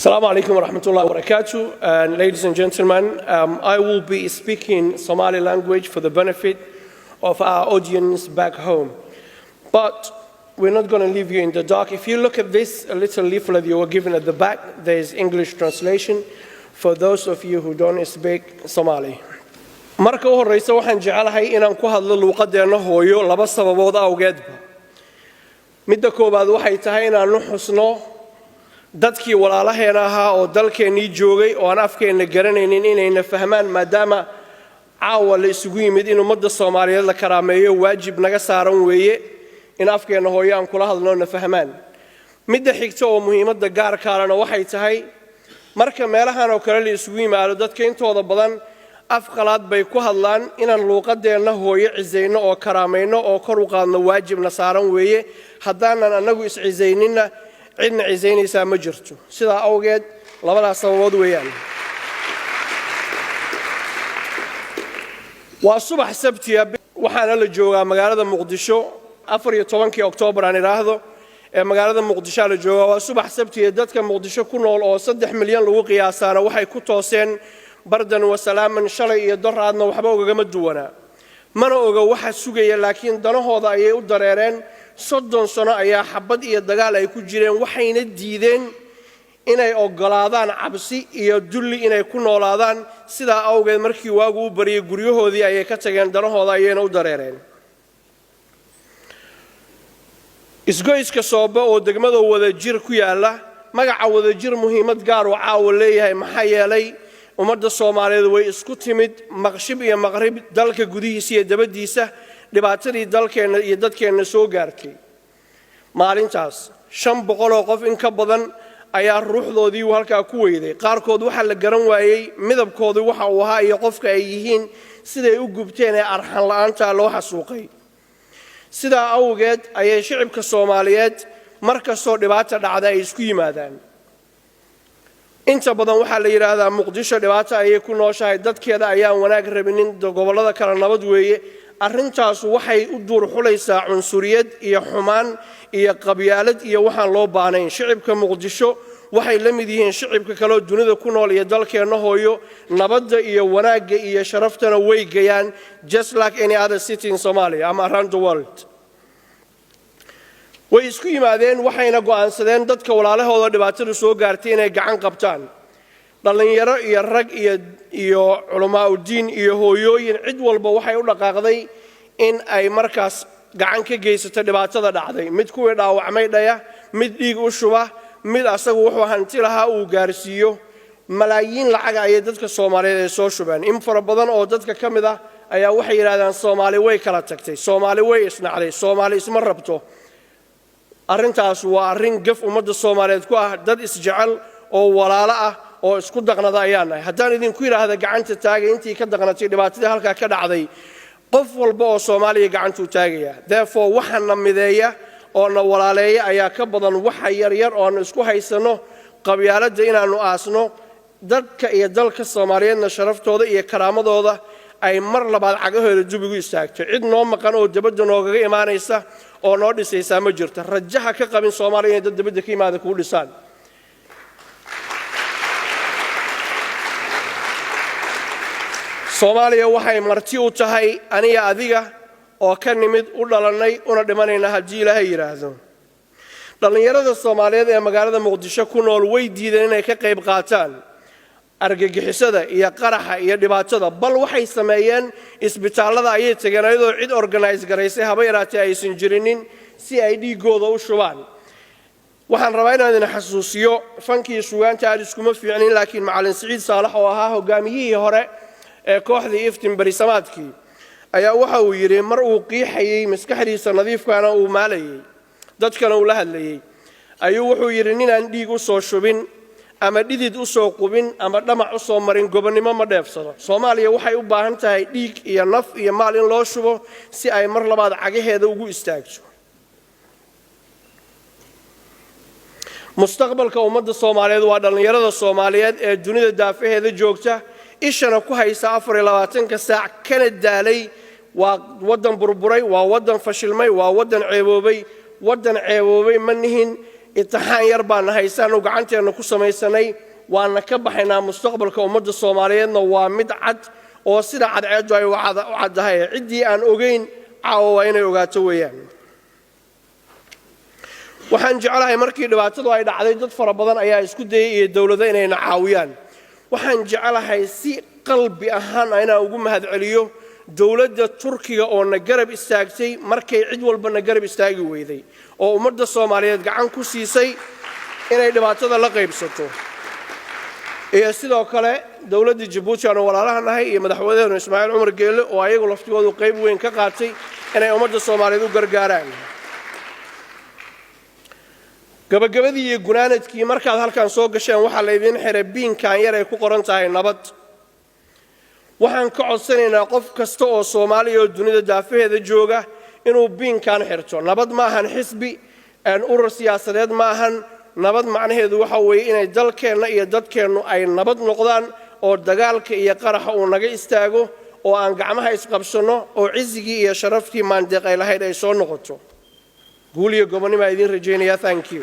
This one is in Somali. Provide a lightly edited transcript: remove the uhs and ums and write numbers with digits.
Assalamu alaikum wa rahmatullahi wa barakatuh. And ladies and gentlemen, I will be speaking Somali language for the benefit of our audience back home. But we're not going to leave you in the dark. If you look at this little leaflet you were given at the back, there is English translation for those of you who don't speak Somali. Marka u horeysa waxaan jecelahay inaan ku hadlo luuqadeena hooyo laba sababood awgeedba. Midda koobaad waxay tahay inaan xusno dadkii walaalaheena ahaa oo dalkeenii joogay oo aan afkeena garanaynin inayna fahmaan maadaama caawa la isugu yimid in ummadda Soomaaliyeed la karaameeyo waajib naga saaran weeye in afkeena hooyo aan kula hadlno na fahmaan. Midda xigta oo muhiimadda gaarka ah waxay tahay marka meelahan oo kale la isugu yimaado dadka intooda badan afqalaad bay ku hadlaan inaan luuqadeena hooyo cizeyno oo karaameeyno oo kor u qaadno waajibna saaran weeye haddaanan anagu is cizeynina cidna cizeynaysa ma jirto sidaa awgeed labadaas sababood weeyaan. waa subax sabtiya waxaana la joogaa magaalada Muqdisho 14 Oktoobar aan iraahdo ee magaalada Muqdisho la joogaa waa subax sabtiya dadka Muqdisho ku nool oo 3 milyan lagu qiyaasaana waxay ku tooseen bardan wa salaaman shalay iyo daraadna waxba ugama duwana mana oga waxa sugaya laakiin danahooda ayay u dareereen 30 sano ayaa xabad iyo dagaal ay ku jireen waxayna diideen inay ogolaadaan cabsi iyo dulli inay ku noolaadaan sida awgeed markii waagu u bariyay guryahoodii ayay ka tageen danahooda ayayna u dareereen. isgoyska Sooba oo degmada Wadajir ku yaala magaca Wadajir muhiimad gaar oo caawa leeyahay maxaa yeelay ummadda Soomaaliyeed way isku timid maqshib iyo maqrib dalka gudihiisa iyo dabadiisa dhibaatadii dalkeena iyo dadkeena soo gaartay maalintaas 500 oo qof in ka badan ayaa ruuxdoodii halka ku weyday qaarkood waxa la garan waayay midabkoodu waxa uu ahaa iyo qofka ay yihiin siday u gubteen ee arxan la'aanta loo xasuuqay. sida awgeed ayay shacabka Soomaaliyeed markastoo dhibaato dhacda ay isku yimaadaan. inta badan waxa la yiraahdaa Muqdisho dhibaato ayay ku nooshahay dadkeeda ayaan wanaag rabinin gobolada kala nabad weeye arrintaas waxay u duur xulaysaa cunsuriyad iyo xumaan iyo qabyaalad iyo waxaan loo baahnayn. shacabka Muqdisho waxay la mid yihiin shacabka kale dunida ku nool iyo dalkeena hooyo nabadda iyo wanaagga iyo sharaftana way gayaan just like any other city in Somalia and around the world. way isku yimaadeen waxayna go'aansadeen dadka walaalahooda dhibaatada soo gaartay inay gacan qabtaan. dhalinyaro iyo rag iyo culamaa u diin iyo hooyooyin cid walba waxay u dhaqaaqday in ay markaas gacan ka geysato dhibaatada dhacday mid kuwii dhaawacmay dhaya mid dhiig u shuba mid asagu wuxuu hanti lahaa uu gaarsiiyo malaayiin lacag ay dadka Soomaaliyeed soo shubeen. in fara badan oo dadka kamid ah ayaa waxay yiraahdaan Soomaali way kala tagtay Soomaali way isnacday Soomaali isma rabto. arrintaas waa arrin gaf ummadda Soomaaliyeed ku ah dad isjecel oo walaalo ah oo isku daqnada ayaan nahay haddaan idinku yiraahdo gacanta taagay intii ka daqnatay dhibaatadii halka ka dhacday qof walba oo Soomaaliya gacantu taagaya therefore waxana mideeya oo na walaaleeya ayaa ka badan waxa yar yar oo aan isku haysano qabyaaladda inaanu aasno dadka iyo dalka Soomaaliyeedna sharaftooda iyo karaamadooda ay mar labaad cagahooda dubigu istaagto cid noo maqan oo dabadda nooga imaanaysa oo noo dhisaysa ma jirto rajaha ka qabin Soomaaliya dad dabadda ka imaada ku dhisaan. Soomaaliya waxay marti u tahay aniga adiga oo ka nimid u dhalanay una dhimanayna hadii Ilaahay yiraahdo. dhalinyarada Soomaaliyeed ee magaalada Muqdisho ku nool way diideen inay ka qayb qaataan argagixisada iyo qaraxa iyo dhibaatada bal waxay sameeyeen isbitaalada ayay tageen ayadoo cid organize gareysay haba yaraatee aysan jirinin si ay dhiigooda u shubaan. waxaan rabaa inaan idin xasuusiyo fankii suugaanta aad iskuma fiicnin laakiin macallin Saciid Saalax oo ahaa hogaamiyihii hore ee kooxdii iftiin barisamaadkii ayaa waxa uu yiri mar uu qiixayay maskaxdiisa nadiifkaana uu maalayay dadkana uu la hadlayay ayuu wuxuu yiri ninaan dhiig u soo shubin ama dhidid u soo qubin ama dhamac u soo marin gobonimo ma dheefsado. Soomaaliya waxay u baahan tahay dhiig iyo naf iyo maal in loo shubo si ay mar labaad cagaheeda ugu istaagto. mustaqbalka ummadda Soomaaliyeed waa dhalinyarada Soomaaliyeed ee dunida daafaheeda joogta ishana ku haysa 24 saac kana daalay waa wadan burburay waa wadan fashilmay waa wadan ceeboobay manihin imtixaan yar baan haysan oo gacanteena ku samaysanay waana ka baxaynaa mustaqbalka ummadda Soomaaliyeedna waa mid cad oo sida cadceedu ay u caddahay cidii aan ogeyn caawa inay ogaato weeyaan waxaan jecelahay markii dhibaatadu ay dhacday dad fara badan ayaa isku dayay iyo dawladda inay caawiyaan waxaan jecelahay si qalbi ahaan inaan ugu mahadceliyo dawladda Turkiga oo na garab istaagtay markay cid walba na garab istaagi weyday oo ummadda Soomaaliyeed gacan ku siisay inay dhibaatada la qaybsato iyo sidoo kale dawladda Djibouti oo walaalahanahay iyo madaxweynaha Ismaaciil Umar Geele oo ayagu laftigoodu qayb weyn ka qaatay inay ummadda Soomaaliyeed u gargaaraan gabagabadii iyo gunaanadkii markaad halkan soo gasheen waxa la idin xiray biinkan yar ay ku qoran tahay nabad waxaan ka codsanaynaa qof kasta oo Soomaali oo dunida daafaheeda jooga inuu biinkan xirto nabad ma ahan xisbi aan urur siyaasadeed ma ahan nabad macnaheedu waxa weeye inay dalkeena iyo dadkeenu ay nabad noqdaan oo dagaalka iyo qaraxa uu naga istaago oo aan gacmaha isqabsano oo cizigi iyo sharaftii maandeeq ay lahayd ay soo noqoto guul iyo gobonimo idin rajeynaya thank you